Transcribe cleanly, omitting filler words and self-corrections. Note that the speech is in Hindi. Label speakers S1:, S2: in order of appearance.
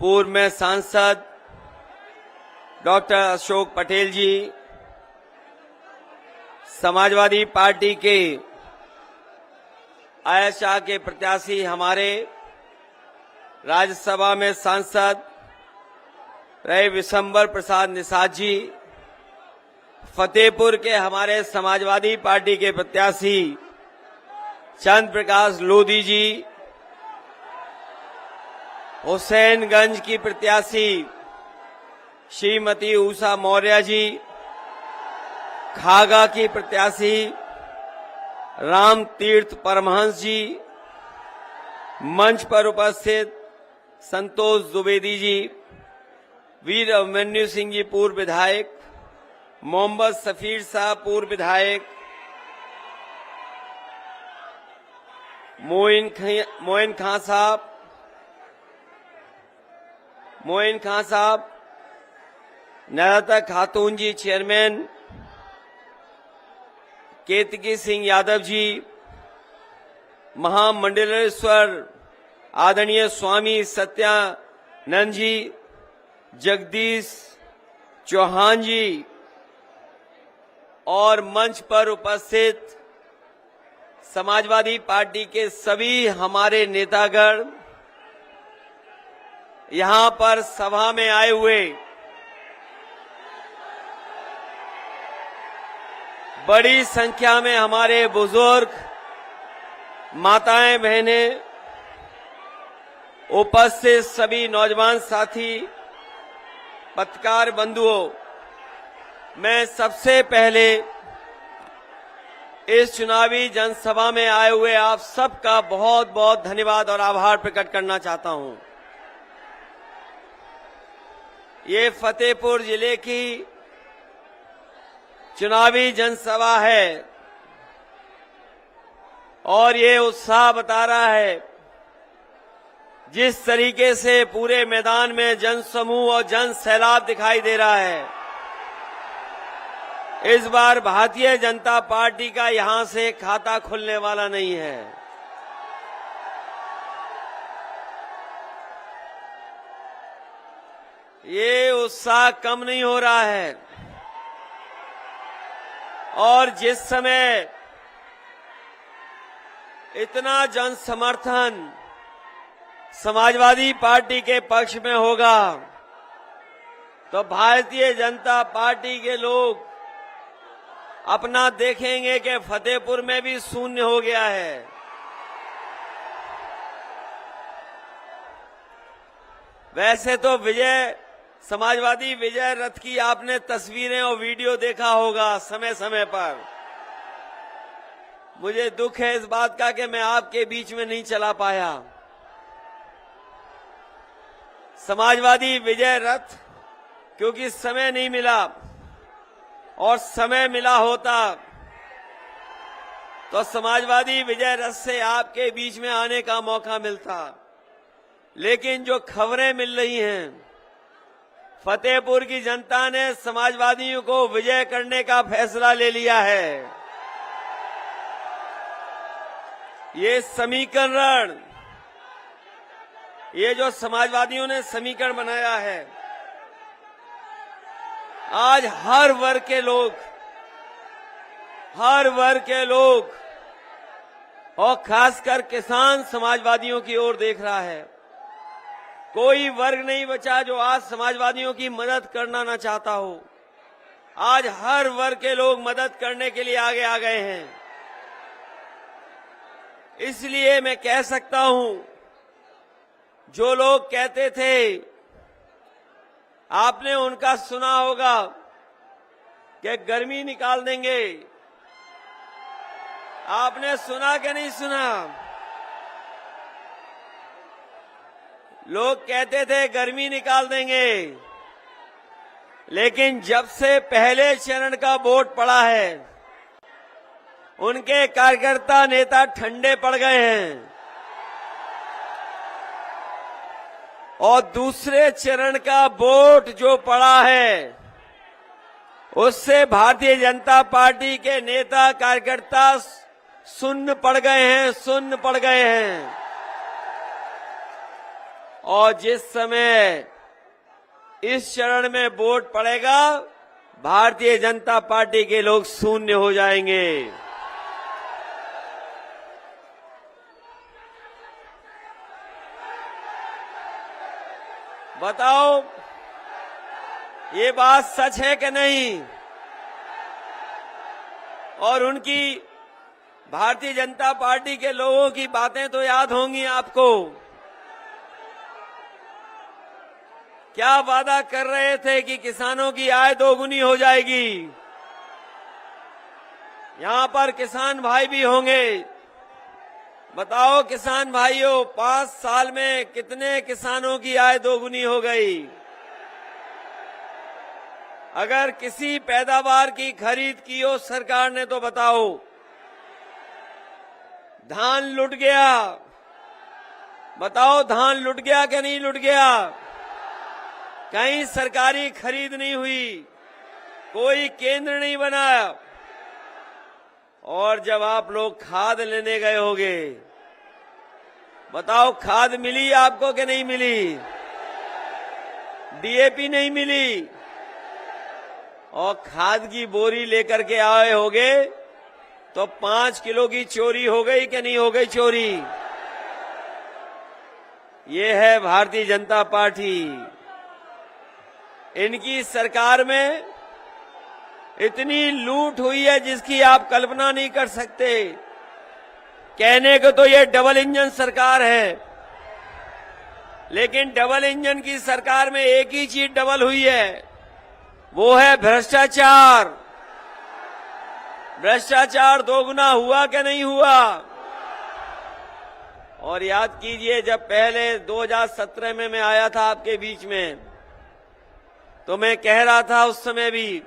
S1: पूर्व में सांसद डॉक्टर अशोक पटेल जी, समाजवादी पार्टी के आयशा के प्रत्याशी हमारे राज्यसभा में सांसद रहे विशंबर प्रसाद निषाद जी, फतेहपुर के हमारे समाजवादी पार्टी के प्रत्याशी चंद्र प्रकाश लोधी जी, हुसैनगंज की प्रत्याशी श्रीमती उषा मौर्य जी, खागा की प्रत्याशी राम तीर्थ परमहंस जी, मंच पर उपस्थित संतोष द्विवेदी जी, वीर अभिमन्यु सिंह जी पूर्व विधायक, मोहम्मद सफीर साहब पूर्व विधायक, मोइन खां साहब, नराता खातून जी चेयरमैन, केतकी सिंह यादव जी, महामंडलेश्वर आदरणीय स्वामी सत्यानंद जी, जगदीश चौहान जी और मंच पर उपस्थित समाजवादी पार्टी के सभी हमारे नेतागण, यहां पर सभा में आए हुए बड़ी संख्या में हमारे बुजुर्ग, माताएं, बहनें, उपस्थित सभी नौजवान साथी, पत्रकार बंधुओं, मैं सबसे पहले इस चुनावी जनसभा में आए हुए आप सबका बहुत बहुत धन्यवाद और आभार प्रकट करना चाहता हूं। ये फतेहपुर जिले की चुनावी जनसभा है और ये उत्साह बता रहा है जिस तरीके से पूरे मैदान में जनसमूह और जन सैलाब दिखाई दे रहा है। इस बार भारतीय जनता पार्टी का यहां से खाता खुलने वाला नहीं है। ये उत्साह कम नहीं हो रहा है और जिस समय इतना जन समर्थन समाजवादी पार्टी के पक्ष में होगा तो भारतीय जनता पार्टी के लोग अपना देखेंगे कि फतेहपुर में भी शून्य हो गया है। वैसे तो समाजवादी विजय रथ की आपने तस्वीरें और वीडियो देखा होगा समय समय पर। मुझे दुख है इस बात का कि मैं आपके बीच में नहीं चला पाया। समाजवादी विजय रथ क्योंकि समय नहीं मिला और समय मिला होता तो समाजवादी विजय रथ से आपके बीच में आने का मौका मिलता। लेकिन जो खबरें मिल रही हैं, फतेहपुर की जनता ने समाजवादियों को विजय करने का फैसला ले लिया है। ये समीकरण, ये जो समाजवादियों ने समीकरण बनाया है, आज हर वर्ग के लोग और खासकर किसान समाजवादियों की ओर देख रहा है। कोई वर्ग नहीं बचा जो आज समाजवादियों की मदद करना न चाहता हो। आज हर वर्ग के लोग मदद करने के लिए आगे आ गए हैं। इसलिए मैं कह सकता हूं, जो लोग कहते थे, आपने उनका सुना होगा कि गर्मी निकाल देंगे। आपने सुना कि नहीं सुना? लोग कहते थे गर्मी निकाल देंगे, लेकिन जब से पहले चरण का वोट पड़ा है, उनके कार्यकर्ता नेता ठंडे पड़ गए हैं और दूसरे चरण का वोट जो पड़ा है, उससे भारतीय जनता पार्टी के नेता कार्यकर्ता सुन्न पड़ गए हैं। और जिस समय इस चरण में वोट पड़ेगा, भारतीय जनता पार्टी के लोग शून्य हो जाएंगे। बताओ, ये बात सच है कि नहीं? और उनकी भारतीय जनता पार्टी के लोगों की बातें तो याद होंगी आपको। क्या वादा कर रहे थे कि किसानों की आय दोगुनी हो जाएगी। यहां पर किसान भाई भी होंगे। बताओ किसान भाइयों, 5 साल में कितने किसानों की आय दोगुनी हो गई? अगर किसी पैदावार की खरीद की हो सरकार ने तो बताओ। धान लुट गया, बताओ धान लुट गया कि नहीं लुट गया? कहीं सरकारी खरीद नहीं हुई, कोई केंद्र नहीं बनाया। और जब आप लोग खाद लेने गए होगे, बताओ खाद मिली आपको कि नहीं मिली? डीएपी नहीं मिली। और खाद की बोरी लेकर के आए होगे तो 5 किलो की चोरी हो गई कि नहीं हो गई चोरी? ये है भारतीय जनता पार्टी। इनकी सरकार में इतनी लूट हुई है जिसकी आप कल्पना नहीं कर सकते। कहने को तो ये डबल इंजन सरकार है, लेकिन डबल इंजन की सरकार में एक ही चीज डबल हुई है, वो है भ्रष्टाचार। भ्रष्टाचार दोगुना हुआ कि नहीं हुआ? और याद कीजिए, जब पहले 2017 में मैं आया था आपके बीच में, तो मैं कह रहा था उस समय भी